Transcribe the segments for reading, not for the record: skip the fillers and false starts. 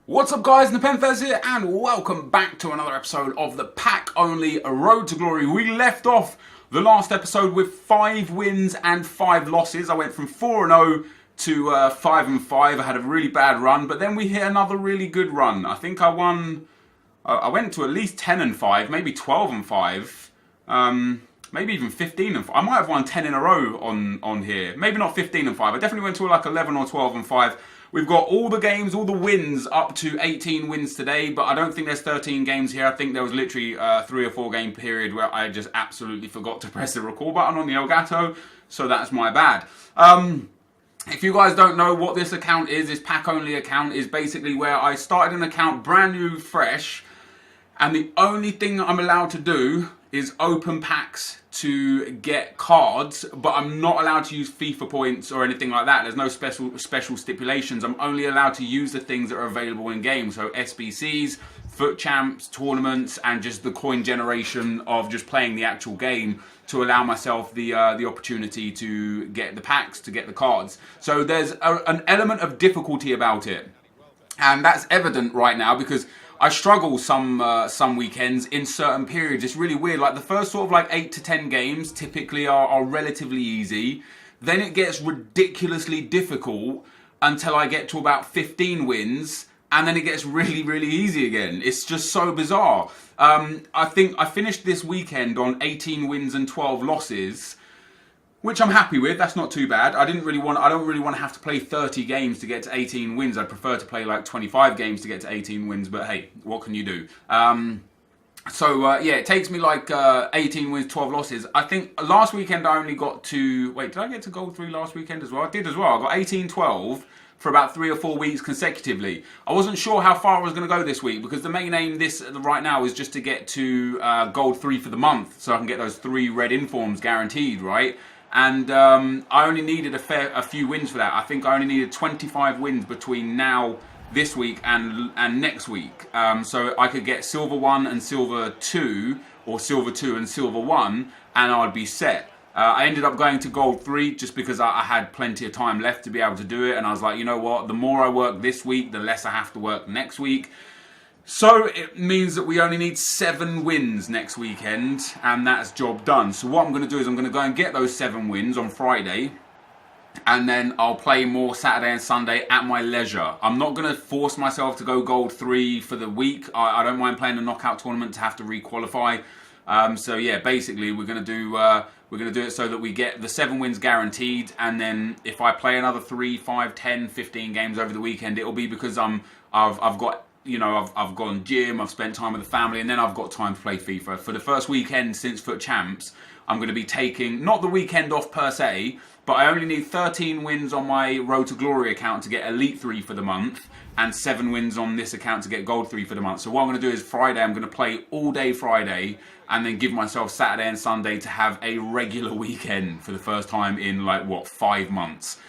What's up guys, NepentheZ here and welcome back to another episode of the pack-only Road to Glory. We left off the last episode with 5 wins and 5 losses. I went from 4-0 to 5-5. I had a really bad run, but then we hit another really good run. I think I went to at least 10-5, maybe 12-5, maybe even 15-5. I might have won 10 in a row on here. Maybe not 15-5. I definitely went to like 11 or 12-5. We've got all the games, all the wins up to 18 wins today, but I don't think there's 13 games here. I think there was literally a 3 or 4 game period where I just absolutely forgot to press the record button on the Elgato, so that's my bad. If you guys don't know what this account is, this pack-only account is basically where I started an account brand new, fresh, and the only thing I'm allowed to do is open packs to get cards, but I'm not allowed to use FIFA points or anything like that. There's no special stipulations. I'm only allowed to use the things that are available in game. So SBCs, foot champs, tournaments, and just the coin generation of just playing the actual game to allow myself the opportunity to get the packs, to get the cards. So there's an element of difficulty about it. And that's evident right now because I struggle some weekends in certain periods. It's really weird. Like the first sort of like 8 to 10 games typically are relatively easy. Then it gets ridiculously difficult until I get to about 15 wins. And then it gets really, really easy again. It's just so bizarre. I think I finished this weekend on 18 wins and 12 losses, which I'm happy with. That's not too bad. I don't really want to have to play 30 games to get to 18 wins. I'd prefer to play like 25 games to get to 18 wins, but hey, what can you do? Yeah, it takes me like 18 wins, 12 losses. I think last weekend I only got to... Wait, did I get to gold 3 last weekend as well? I did as well. I got 18-12 for about 3 or 4 weeks consecutively. I wasn't sure how far I was going to go this week because the main aim right now is just to get to gold 3 for the month so I can get those 3 red informs guaranteed, right? And I only needed a few wins for that. I think I only needed 25 wins between this week and next week. So I could get silver 1 and silver 2, or silver 2 and silver 1, and I'd be set. I ended up going to gold 3 just because I had plenty of time left to be able to do it. And I was like, you know what? The more I work this week, the less I have to work next week. So it means that we only need 7 wins next weekend, and that's job done. So what I'm going to do is I'm going to go and get those 7 wins on Friday, and then I'll play more Saturday and Sunday at my leisure. I'm not going to force myself to go gold 3 for the week. I don't mind playing a knockout tournament to have to re-qualify. So yeah, basically we're going to do it so that we get the 7 wins guaranteed, and then if I play another 3, 5, 10, 15 games over the weekend, it'll be because I've got, you know, I've gone gym, I've spent time with the family, and then I've got time to play FIFA. For the first weekend since Foot Champs, I'm going to be taking, not the weekend off per se, but I only need 13 wins on my Road to Glory account to get Elite 3 for the month, and 7 wins on this account to get Gold 3 for the month. So what I'm going to do is Friday, I'm going to play all day Friday, and then give myself Saturday and Sunday to have a regular weekend for the first time in, like, what, 5 months.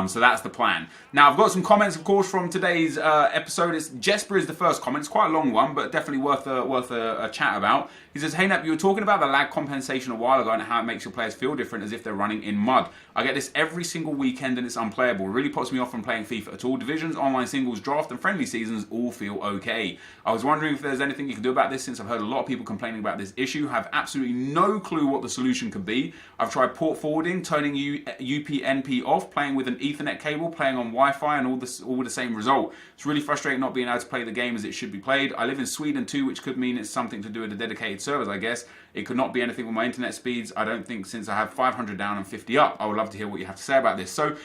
So that's the plan. Now, I've got some comments, of course, from today's episode. Jesper is the first comment. It's quite a long one, but definitely worth a chat about. He says, "Hey, Nep, you were talking about the lag compensation a while ago and how it makes your players feel different as if they're running in mud. I get this every single weekend and it's unplayable. It really puts me off from playing FIFA at all. Divisions, online singles, draft and friendly seasons all feel okay. I was wondering if there's anything you can do about this since I've heard a lot of people complaining about this issue. Have absolutely no clue what the solution could be. I've tried port forwarding, turning UPnP off, playing with an Ethernet cable, playing on Wi-Fi, and all with the same result. It's really frustrating not being able to play the game as it should be played. I live in Sweden too, which could mean it's something to do with the dedicated servers, I guess. It could not be anything with my internet speeds. I don't think, since I have 500 down and 50 up. I would love to hear what you have to say about this." So,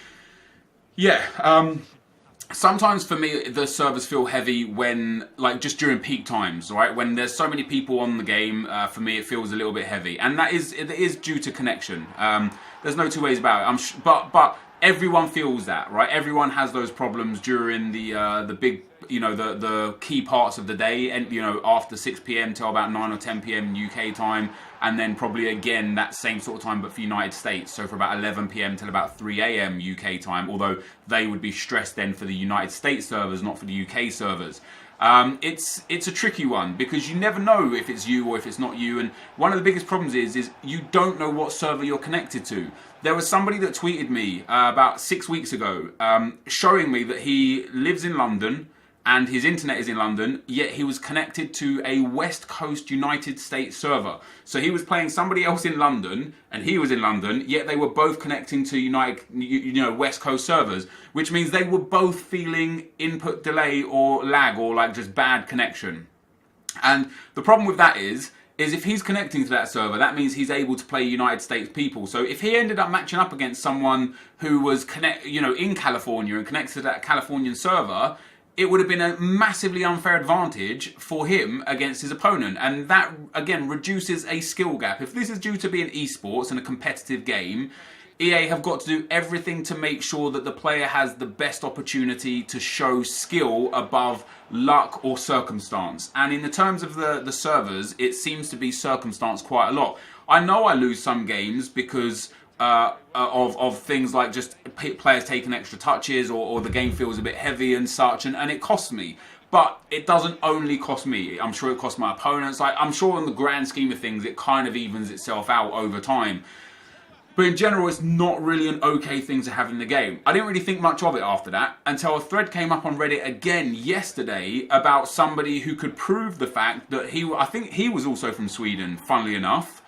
yeah, sometimes for me the servers feel heavy when, like, just during peak times, right? When there's so many people on the game, for me it feels a little bit heavy, and it is due to connection. There's no two ways about it. But everyone feels that, right? Everyone has those problems during the big, you know, the key parts of the day, and, you know, after 6 p.m. till about 9 or 10 p.m. UK time, and then probably again that same sort of time but for United States, so for about 11 p.m. till about 3 a.m. UK time, although they would be stressed then for the United States servers, not for the UK servers. It's a tricky one because you never know if it's you or if it's not you, and one of the biggest problems is you don't know what server you're connected to. There was somebody that tweeted me about 6 weeks ago showing me that he lives in London and his internet is in London, yet he was connected to a West Coast United States server. So he was playing somebody else in London, and he was in London, yet they were both connecting to West Coast servers, which means they were both feeling input delay or lag or like just bad connection. And the problem with that is if he's connecting to that server, that means he's able to play United States people. So if he ended up matching up against someone who was in California and connected to that Californian server, it would have been a massively unfair advantage for him against his opponent. And that, again, reduces a skill gap. If this is due to being esports and a competitive game, EA have got to do everything to make sure that the player has the best opportunity to show skill above luck or circumstance. And in the terms of the servers, it seems to be circumstance quite a lot. I know I lose some games because of things like just players taking extra touches or the game feels a bit heavy and such, and it costs me. But it doesn't only cost me. I'm sure it costs my opponents. I'm sure in the grand scheme of things, it kind of evens itself out over time. But in general, it's not really an okay thing to have in the game. I didn't really think much of it after that until a thread came up on Reddit again yesterday about somebody who could prove the fact that I think he was also from Sweden, funnily enough.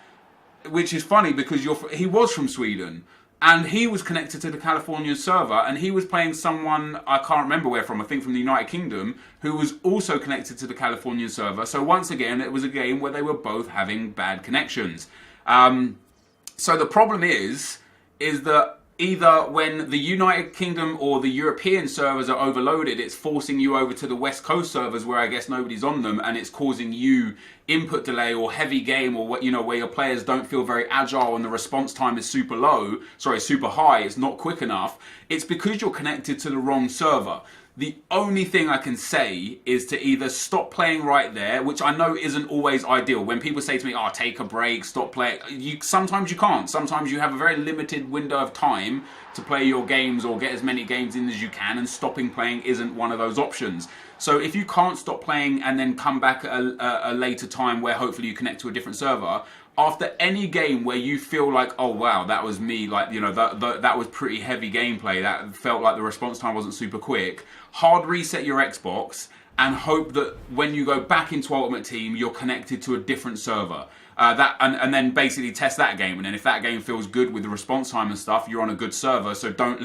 Which is funny because he was from Sweden. And he was connected to the Californian server, and he was playing someone, I can't remember where from, I think from the United Kingdom, who was also connected to the Californian server. So once again, it was a game where they were both having bad connections. So the problem is that either when the United Kingdom or the European servers are overloaded, it's forcing you over to the West Coast servers where I guess nobody's on them, and it's causing you input delay or heavy game, or where your players don't feel very agile and the response time is super high, it's not quick enough. It's because you're connected to the wrong server. The only thing I can say is to either stop playing right there, which I know isn't always ideal. When people say to me, take a break, stop playing, sometimes you can't. Sometimes you have a very limited window of time to play your games or get as many games in as you can, and stopping playing isn't one of those options. So if you can't stop playing and then come back at a later time where hopefully you connect to a different server, after any game where you feel like, oh wow, that was me, that was pretty heavy gameplay, that felt like the response time wasn't super quick, hard reset your Xbox and hope that when you go back into Ultimate Team, you're connected to a different server. And then basically test that game, and then if that game feels good with the response time and stuff, you're on a good server. So don't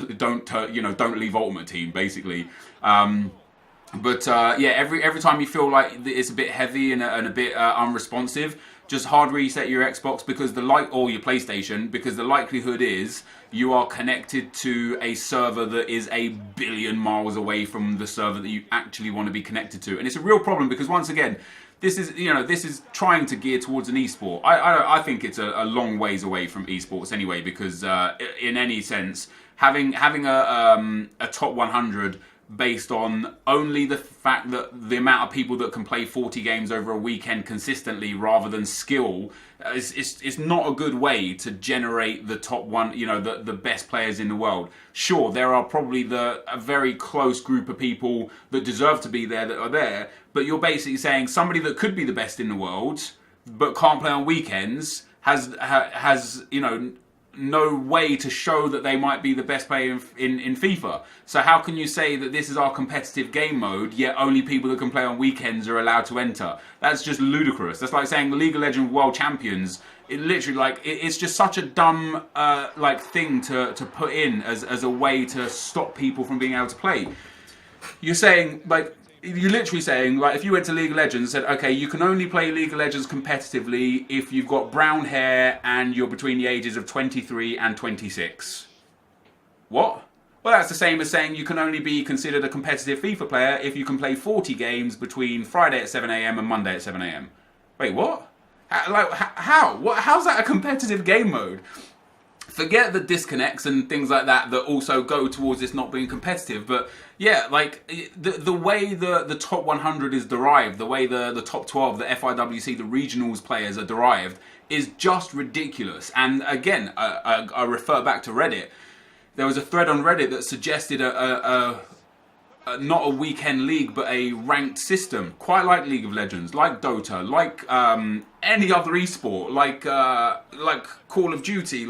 leave Ultimate Team basically. Every time you feel like it's a bit heavy and a bit unresponsive, just hard reset your Xbox or your PlayStation, because the likelihood is you are connected to a server that is a billion miles away from the server that you actually want to be connected to. And it's a real problem because once again, this is trying to gear towards an esport. I think it's a long ways away from esports anyway, because in any sense, having a top 100 based on only the fact that the amount of people that can play 40 games over a weekend consistently rather than skill is not a good way to generate the top one, the best players in the world. Sure, there are probably a very close group of people that deserve to be there that are there, but you're basically saying somebody that could be the best in the world but can't play on weekends has no way to show that they might be the best player in FIFA. So how can you say that this is our competitive game mode, yet only people that can play on weekends are allowed to enter? That's just ludicrous. That's like saying the League of Legends World Champions. It literally, it's just such a dumb thing to put in as a way to stop people from being able to play. You're literally saying, if you went to League of Legends and said, okay, you can only play League of Legends competitively if you've got brown hair and you're between the ages of 23 and 26. What? Well, that's the same as saying you can only be considered a competitive FIFA player if you can play 40 games between Friday at 7 a.m. and Monday at 7 a.m. Wait, what? How? How's that a competitive game mode? Forget the disconnects and things like that also go towards this not being competitive. But yeah, the way the top 100 is derived, the way the top 12, the FIWC, the regionals players are derived, is just ridiculous. And again, I refer back to Reddit. There was a thread on Reddit that suggested not a weekend league, but a ranked system, quite like League of Legends, like Dota, like any other esport, like Call of Duty,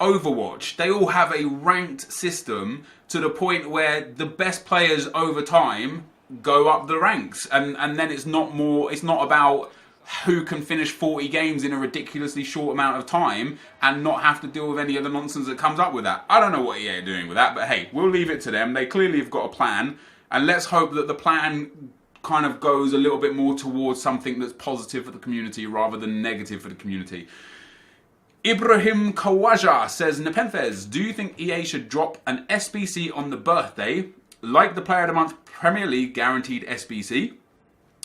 Overwatch, they all have a ranked system to the point where the best players over time go up the ranks, and then it's not about who can finish 40 games in a ridiculously short amount of time and not have to deal with any of the nonsense that comes up with that. I don't know what EA are doing with that, but hey, we'll leave it to them. They clearly have got a plan, and let's hope that the plan kind of goes a little bit more towards something that's positive for the community rather than negative for the community. Ibrahim Kawaja says, NepentheZ, do you think EA should drop an SBC on the birthday, like the Player of the Month Premier League guaranteed SBC?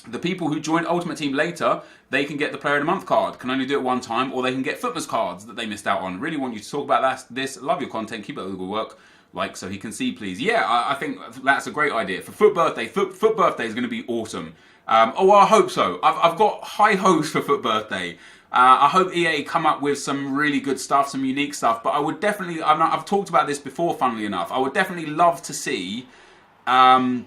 The people who join Ultimate Team later, they can get the Player of the Month card. Can only do it one time, or they can get Footmas cards that they missed out on. Really want you to talk about this. Love your content. Keep up the good work. Like so he can see, please. Yeah, I think that's a great idea. For Foot Birthday, Foot Birthday is going to be awesome. I hope so. I've got high hopes for Foot Birthday. I hope EA come up with some really good stuff, some unique stuff. But I would definitely, I've talked about this before, funnily enough. I would definitely love to see an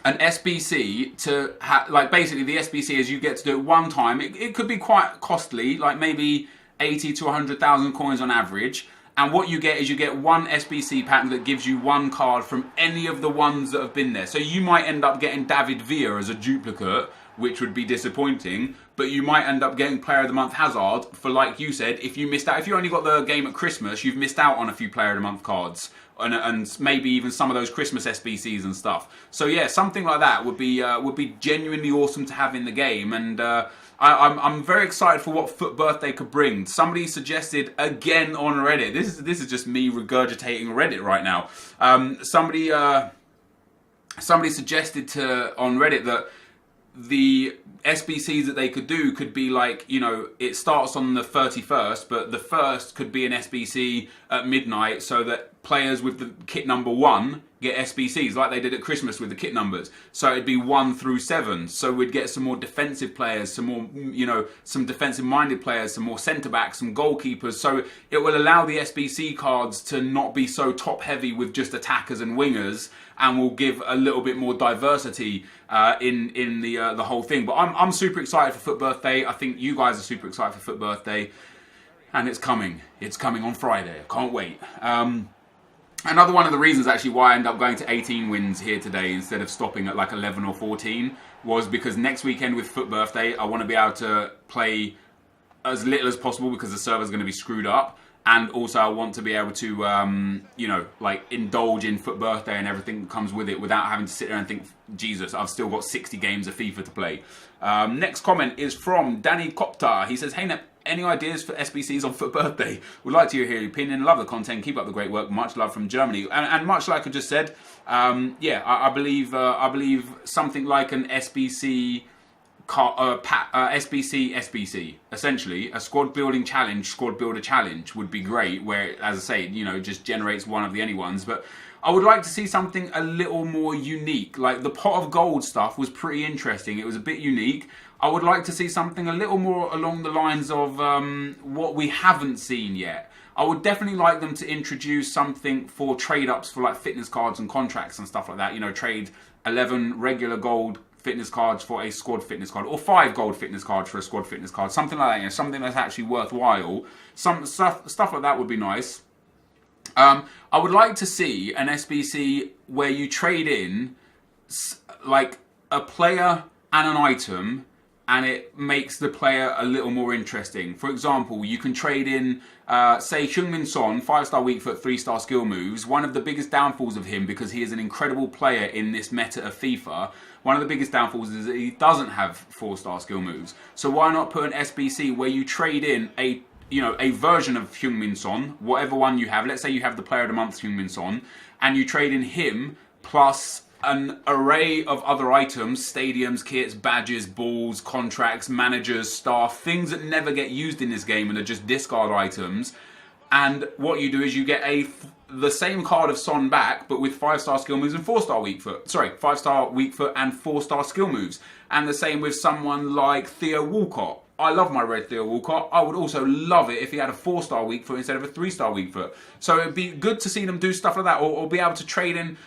SBC to like basically the SBC is you get to do it one time. It could be quite costly, like maybe 80 to 100,000 coins on average. And what you get is you get one SBC pack that gives you one card from any of the ones that have been there. So you might end up getting David Villa as a duplicate, which would be disappointing. But you might end up getting Player of the Month Hazard for, like you said, if you missed out. If you only got the game at Christmas, you've missed out on a few Player of the Month cards. And maybe even some of those Christmas SBCs and stuff. So yeah, something like that would be genuinely awesome to have in the game. And I'm very excited for what Foot Birthday could bring. Somebody suggested again on Reddit. This is just me regurgitating Reddit right now. Somebody suggested on Reddit that the SBCs that they could do could be like, you know, it starts on the 31st, but the 1st could be an SBC at midnight so that players with the kit number 1 get SBCs like they did at Christmas with the kit numbers. So it'd be 1 through 7. So we'd get some more defensive players, some more, you know, some defensive minded players, some more centre backs, some goalkeepers. So it will allow the SBC cards to not be so top heavy with just attackers and wingers, and will give a little bit more diversity in the whole thing. But I'm super excited for Foot Birthday. I think you guys are super excited for Foot Birthday, and it's coming. It's coming on Friday. I can't wait. Another one of the reasons actually why I ended up going to 18 wins here today instead of stopping at like 11 or 14 was because next weekend with Foot Birthday I want to be able to play as little as possible because the server's going to be screwed up, and also I want to be able to you know, like indulge in Foot Birthday and everything that comes with it without having to sit there and think, Jesus, I've still got 60 games of FIFA to play. Next comment is from Danny Copter. He says, hey Nep, any ideas for SBCs on Foot Birthday? Would like to hear your opinion. Love the content. Keep up the great work. Much love from Germany. And much like I just said, yeah, I believe something like an SBC, SBC, essentially a squad building challenge, squad builder challenge would be great. Where, as I say, you know, just generates one of the anyones. But I would like to see something a little more unique. Like the pot of gold stuff was pretty interesting. It was a bit unique. I would like to see something a little more along the lines of what we haven't seen yet. I would definitely like them to introduce something for trade-ups for like fitness cards and contracts and stuff like that. You know, trade 11 regular gold fitness cards for a squad fitness card, or 5 gold fitness cards for a squad fitness card. Something like that, you know, something that's actually worthwhile. Some stuff like that would be nice. I would like to see an SBC where you trade in like a player and an item, and it makes the player a little more interesting. For example, you can trade in, say, Heung-min Son, 5-star weak foot, 3-star skill moves. One of the biggest downfalls of him, because he is an incredible player in this meta of FIFA, one of the biggest downfalls is that he doesn't have 4-star skill moves. So why not put an SBC where you trade in a version of Heung-min Son, whatever one you have. Let's say you have the Player of the Month Heung-min Son, and you trade in him plus an array of other items, stadiums, kits, badges, balls, contracts, managers, staff, things that never get used in this game and are just discard items. And what you do is you get the same card of Son back, but with 5-star skill moves and 4-star weak foot. Sorry, 5-star weak foot and 4-star skill moves. And the same with someone like Theo Walcott. I love my red Theo Walcott. I would also love it if he had a 4-star weak foot instead of a 3-star weak foot. So it'd be good to see them do stuff like that, or be able to trade in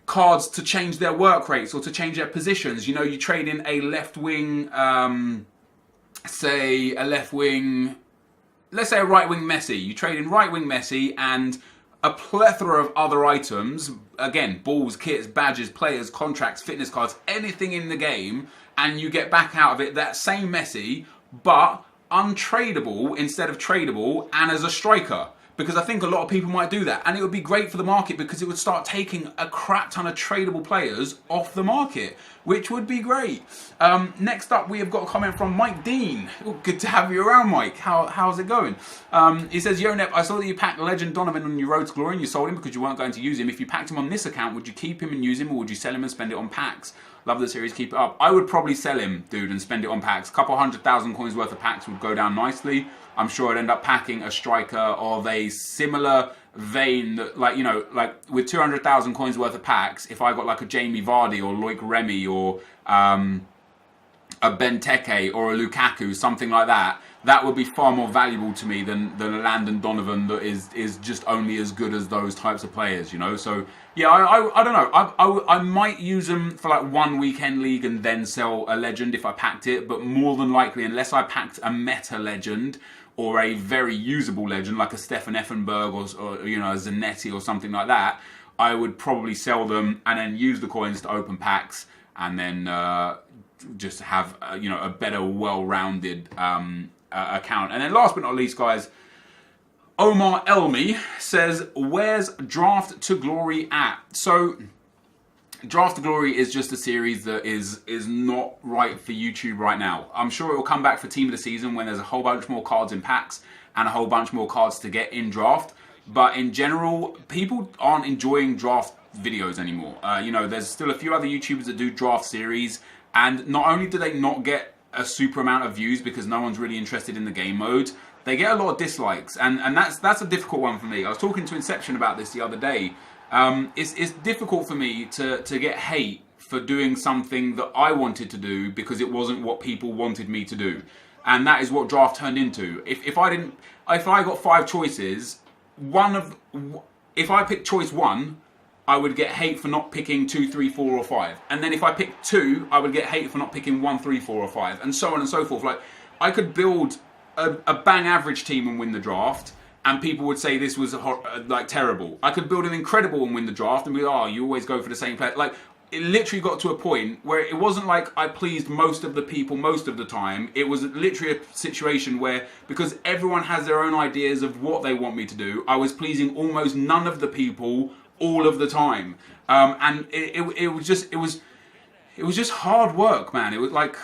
cards to change their work rates or to change their positions. You know, you trade in a left wing, say a left wing let's say a right wing Messi. You trade in right wing Messi and a plethora of other items, again, balls, kits, badges, players, contracts, fitness cards, anything in the game, and you get back out of it that same Messi, but untradeable instead of tradable, and as a striker. Because I think a lot of people might do that, and it would be great for the market because it would start taking a crap ton of tradable players off the market, which would be great. Next up, we have got a comment from Mike Dean. Oh, good to have you around, Mike. How's it going? He says, Yo, Nep, I saw that you packed Legend Donovan on your road to glory and you sold him because you weren't going to use him. If you packed him on this account, would you keep him and use him, or would you sell him and spend it on packs? Love the series, keep it up. I would probably sell him, dude, and spend it on packs. A couple 100,000 coins worth of packs would go down nicely. I'm sure I'd end up packing a striker of a similar vein that, like, you know, like with 200,000 coins worth of packs, if I got like a Jamie Vardy or Loic Remy or a Benteke or a Lukaku, something like that, that would be far more valuable to me than a Landon Donovan that is just only as good as those types of players, you know? So, yeah, I don't know. I might use them for like one weekend league and then sell a legend if I packed it, but more than likely, unless I packed a meta legend or a very usable legend like a Stefan Effenberg or you know, a Zanetti or something like that, I would probably sell them and then use the coins to open packs and then just have you know, a better, well-rounded account. And then last but not least, guys, Omar Elmi says, where's Draft to Glory at? So Draft to Glory is just a series that is not right for YouTube right now. I'm sure it will come back for Team of the Season when there's a whole bunch more cards in packs and a whole bunch more cards to get in draft. But in general, people aren't enjoying draft videos anymore. You know, there's still a few other YouTubers that do draft series, and not only do they not get a super amount of views because no one's really interested in the game mode, they get a lot of dislikes, and that's a difficult one for me. I was talking to Inception about this the other day. It's difficult for me to get hate for doing something that I wanted to do because it wasn't what people wanted me to do, and that is what draft turned into. If I got 5 choices, if I picked choice 1, I would get hate for not picking 2, 3, 4, or 5. And then if I picked 2, I would get hate for not picking 1, 3, 4, or 5, and so on and so forth. Like, I could build a bang average team and win the draft, and people would say this was like terrible. I could build an incredible and win the draft and be, oh, you always go for the same player. Like, it literally got to a point where it wasn't like I pleased most of the people most of the time. It was literally a situation where, because everyone has their own ideas of what they want me to do, I was pleasing almost none of the people all of the time. And it was just hard work, man. It was like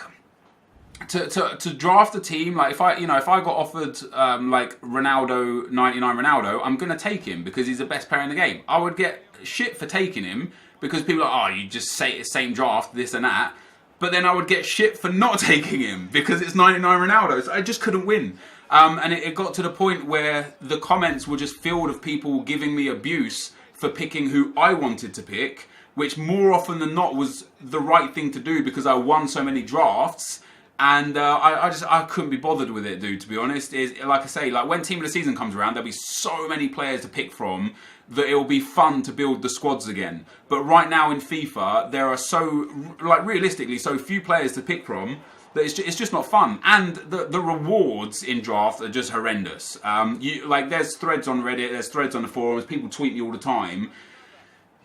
to draft a team. Like, if I got offered like Ronaldo, 99 Ronaldo, I'm gonna take him because he's the best player in the game. I would get shit for taking him because people are, oh, you just say it's same draft, this and that. But then I would get shit for not taking him because it's 99 Ronaldo. So I just couldn't win. And it got to the point where the comments were just filled of people giving me abuse for picking who I wanted to pick, which more often than not was the right thing to do because I won so many drafts. And I couldn't be bothered with it, dude, to be honest. Like I say, like when Team of the Season comes around, there'll be so many players to pick from that it'll be fun to build the squads again. But right now in FIFA, there are so, like, realistically, so few players to pick from that it's just not fun. And the rewards in draft are just horrendous. Like, there's threads on Reddit, there's threads on the forums, people tweet me all the time.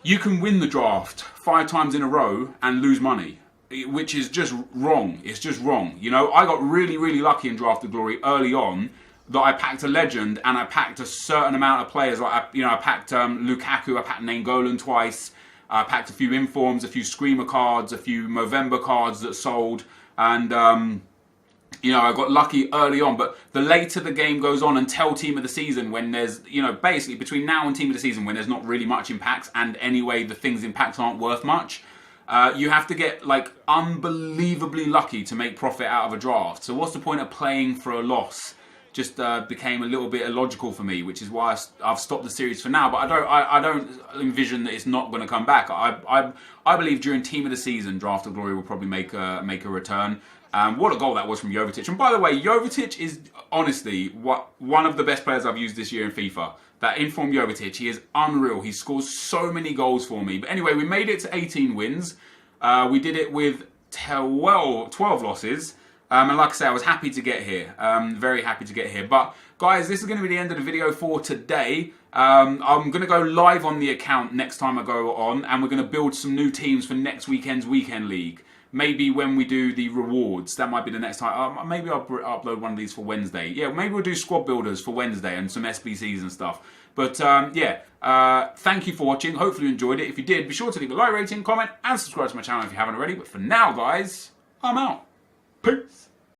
You can win the draft 5 times in a row and lose money, which is just wrong. It's just wrong. You know, I got really, really lucky in Draft to Glory early on that I packed a legend and I packed a certain amount of players. Like, I packed Lukaku, I packed Nainggolan twice, I packed a few informs, a few screamer cards, a few Movember cards that sold, and I got lucky early on. But the later the game goes on until Team of the Season, when there's, basically between now and Team of the Season, when there's not really much in packs, and anyway the things in packs aren't worth much, you have to get like unbelievably lucky to make profit out of a draft. So what's the point of playing for a loss? Just became a little bit illogical for me, which is why I've stopped the series for now. But I don't envision that it's not going to come back. I believe during Team of the Season, Draft of Glory will probably make a return. What a goal that was from Jovetic. And by the way, Jovetic is honestly one of the best players I've used this year in FIFA. That informed Jovetic, he is unreal. He scores so many goals for me. But anyway, we made it to 18 wins. We did it with 12 losses. And like I say, I was happy to get here. Very happy to get here. But guys, this is going to be the end of the video for today. I'm going to go live on the account next time I go on, and we're going to build some new teams for next weekend's Weekend League. Maybe when we do the rewards, that might be the next time. Maybe I'll upload one of these for Wednesday. Yeah, maybe we'll do squad builders for Wednesday and some SBCs and stuff. But thank you for watching. Hopefully you enjoyed it. If you did, be sure to leave a like rating, comment, and subscribe to my channel if you haven't already. But for now, guys, I'm out. Peace.